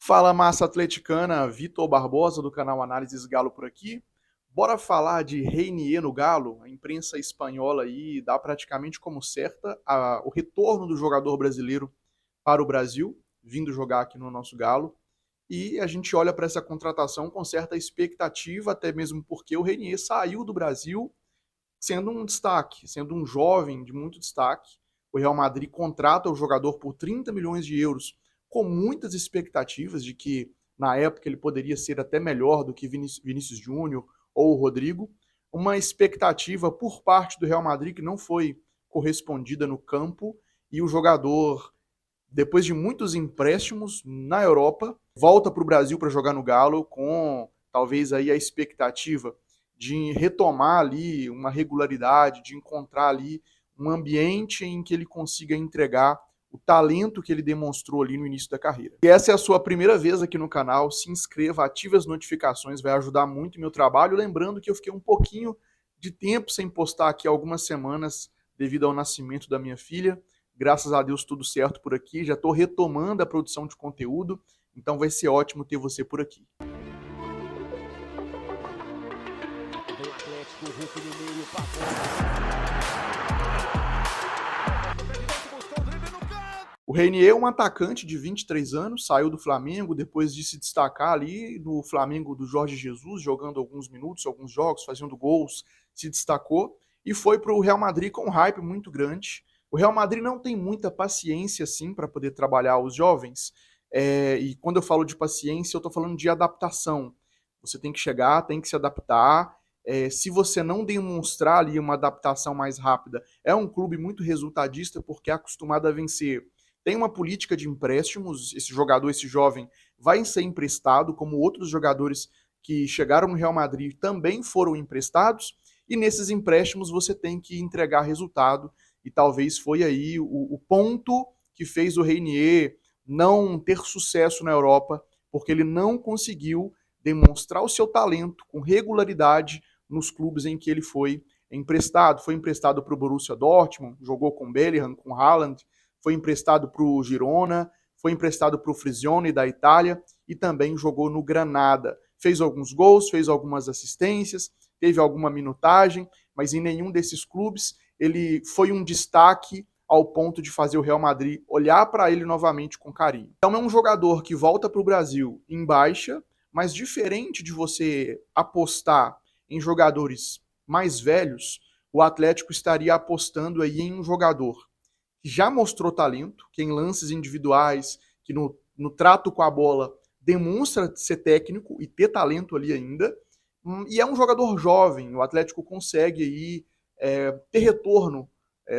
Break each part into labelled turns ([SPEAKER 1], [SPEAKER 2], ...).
[SPEAKER 1] Fala, massa atleticana, Vitor Barbosa do canal Análises Galo por aqui. Bora falar de Reinier no Galo. A imprensa espanhola aí dá praticamente como certa o retorno do jogador brasileiro para o Brasil, vindo jogar aqui no nosso Galo. E a gente olha para essa contratação com certa expectativa, até mesmo porque o Reinier saiu do Brasil sendo um destaque, sendo um jovem de muito destaque. O Real Madrid contrata o jogador por 30 milhões de euros, com muitas expectativas de que, na época, ele poderia ser até melhor do que Vinícius Júnior ou o Rodrigo. Uma expectativa por parte do Real Madrid que não foi correspondida no campo, e o jogador, depois de muitos empréstimos na Europa, volta para o Brasil para jogar no Galo com talvez aí a expectativa de retomar ali uma regularidade, de encontrar ali um ambiente em que ele consiga entregar o talento que ele demonstrou ali no início da carreira. E essa é a sua primeira vez aqui no canal, se inscreva, ative as notificações, vai ajudar muito o meu trabalho. Lembrando que eu fiquei um pouquinho de tempo sem postar aqui algumas semanas devido ao nascimento da minha filha. Graças a Deus tudo certo por aqui, já estou retomando a produção de conteúdo, então vai ser ótimo ter você por aqui.
[SPEAKER 2] Vem o Atlético, o Hulk no meio, passou.
[SPEAKER 1] O Reinier é um atacante de 23 anos, saiu do Flamengo depois de se destacar ali no Flamengo do Jorge Jesus, jogando alguns minutos, alguns jogos, fazendo gols, se destacou e foi para o Real Madrid com um hype muito grande. O Real Madrid não tem muita paciência assim para poder trabalhar os jovens, e quando eu falo de paciência, eu estou falando de adaptação. Você tem que chegar, tem que se adaptar. Se você não demonstrar ali uma adaptação mais rápida, é um clube muito resultadista porque é acostumado a vencer. Tem uma política de empréstimos, esse jogador, esse jovem, vai ser emprestado, como outros jogadores que chegaram no Real Madrid também foram emprestados, e nesses empréstimos você tem que entregar resultado, e talvez foi aí o ponto que fez o Reinier não ter sucesso na Europa, porque ele não conseguiu demonstrar o seu talento com regularidade nos clubes em que ele foi emprestado. Foi emprestado para o Borussia Dortmund, jogou com Bellingham, com Haaland, foi emprestado para o Girona, foi emprestado para o Frisione da Itália e também jogou no Granada. Fez alguns gols, fez algumas assistências, teve alguma minutagem, mas em nenhum desses clubes ele foi um destaque ao ponto de fazer o Real Madrid olhar para ele novamente com carinho. Então é um jogador que volta para o Brasil em baixa, mas diferente de você apostar em jogadores mais velhos, o Atlético estaria apostando aí em um jogador que já mostrou talento, que em lances individuais, que no trato com a bola demonstra ser técnico e ter talento ali ainda, e é um jogador jovem. O Atlético consegue aí ter retorno,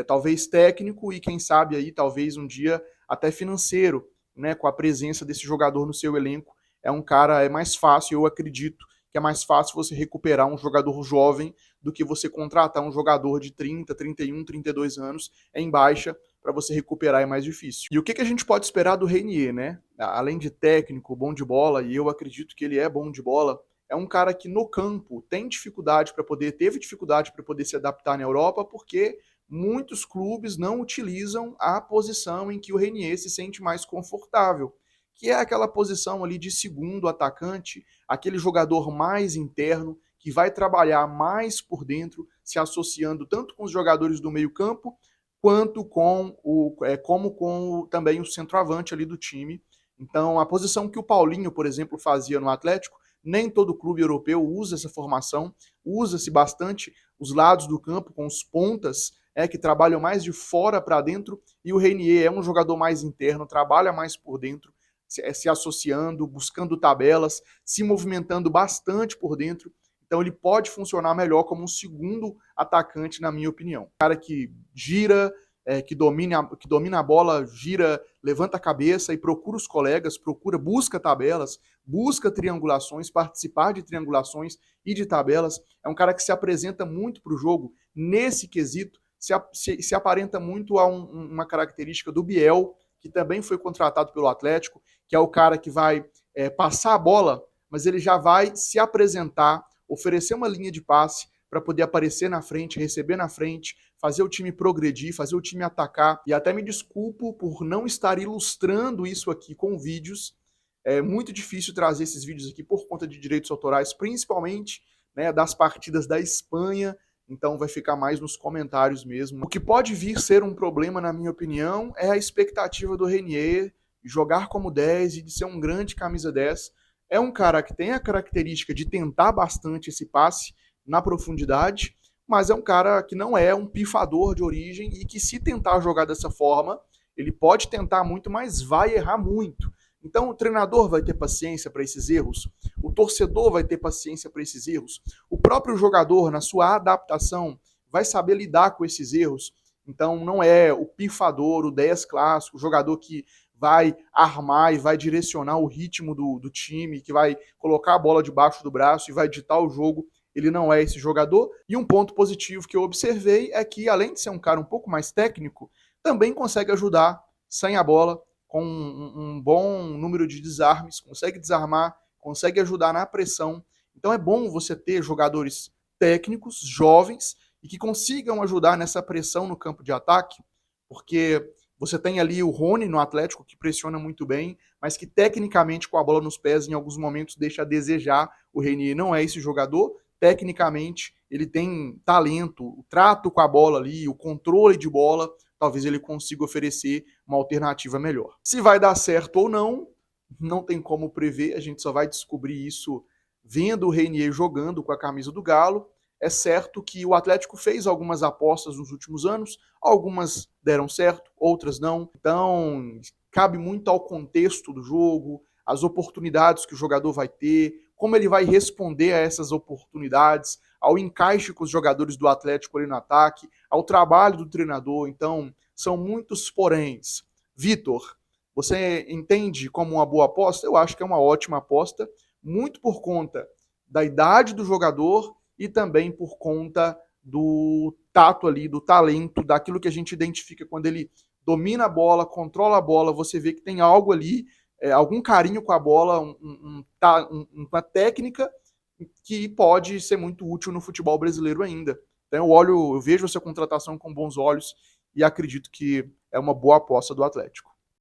[SPEAKER 1] talvez técnico e quem sabe aí talvez um dia até financeiro, né, com a presença desse jogador no seu elenco. É um cara, é mais fácil, eu acredito que é mais fácil você recuperar um jogador jovem do que você contratar um jogador de 30, 31, 32 anos em baixa. Para você recuperar é mais difícil. E o que a gente pode esperar do Reinier, né? Além de técnico, bom de bola, e eu acredito que ele é bom de bola, é um cara que no campo teve dificuldade para poder se adaptar na Europa, porque muitos clubes não utilizam a posição em que o Reinier se sente mais confortável, que é aquela posição ali de segundo atacante, aquele jogador mais interno, que vai trabalhar mais por dentro, se associando tanto com os jogadores do meio-campo, quanto como com também o centroavante ali do time. Então, a posição que o Paulinho, por exemplo, fazia no Atlético, nem todo clube europeu usa essa formação, usa-se bastante os lados do campo com os pontas, que trabalham mais de fora para dentro, e o Reinier é um jogador mais interno, trabalha mais por dentro, se associando, buscando tabelas, se movimentando bastante por dentro. Então ele pode funcionar melhor como um segundo atacante, na minha opinião. Um cara que gira, que domina a bola, gira, levanta a cabeça e procura os colegas, busca tabelas, busca triangulações, participar de triangulações e de tabelas. É um cara que se apresenta muito para o jogo nesse quesito, se aparenta muito a uma característica do Biel, que também foi contratado pelo Atlético, que é o cara que vai passar a bola, mas ele já vai se apresentar, oferecer uma linha de passe para poder aparecer na frente, receber na frente, fazer o time progredir, fazer o time atacar. E até me desculpo por não estar ilustrando isso aqui com vídeos, É muito difícil trazer esses vídeos aqui por conta de direitos autorais, principalmente, né, das partidas da Espanha, então vai ficar mais nos comentários mesmo. O que pode vir ser um problema, na minha opinião, é a expectativa do Renier jogar como 10 e de ser um grande camisa 10. É um cara que tem a característica de tentar bastante esse passe na profundidade, mas é um cara que não é um pifador de origem e que, se tentar jogar dessa forma, ele pode tentar muito, mas vai errar muito. Então o treinador vai ter paciência para esses erros, o torcedor vai ter paciência para esses erros, o próprio jogador, na sua adaptação, vai saber lidar com esses erros. Então não é o pifador, o 10 clássico, o jogador que vai armar e vai direcionar o ritmo do time, que vai colocar a bola debaixo do braço e vai ditar o jogo. Ele não é esse jogador. E um ponto positivo que eu observei é que, além de ser um cara um pouco mais técnico, também consegue ajudar sem a bola, com um bom número de desarmes, consegue desarmar, consegue ajudar na pressão. Então é bom você ter jogadores técnicos, jovens, e que consigam ajudar nessa pressão no campo de ataque, porque você tem ali o Rony no Atlético, que pressiona muito bem, mas que tecnicamente, com a bola nos pés, em alguns momentos deixa a desejar. O Renier não é esse jogador. Tecnicamente, ele tem talento, o trato com a bola ali, o controle de bola, talvez ele consiga oferecer uma alternativa melhor. Se vai dar certo ou não, não tem como prever, a gente só vai descobrir isso vendo o Renier jogando com a camisa do Galo. É certo que o Atlético fez algumas apostas nos últimos anos, algumas deram certo, outras não. Então, cabe muito ao contexto do jogo, as oportunidades que o jogador vai ter, como ele vai responder a essas oportunidades, ao encaixe com os jogadores do Atlético ali no ataque, ao trabalho do treinador. Então, são muitos poréns. Vitor, você entende como uma boa aposta? Eu acho que é uma ótima aposta, muito por conta da idade do jogador e também por conta do tato ali, do talento, daquilo que a gente identifica quando ele domina a bola, controla a bola, você vê que tem algo ali, algum carinho com a bola, uma técnica que pode ser muito útil no futebol brasileiro ainda. Então eu vejo essa contratação com bons olhos e acredito que é uma boa aposta do Atlético.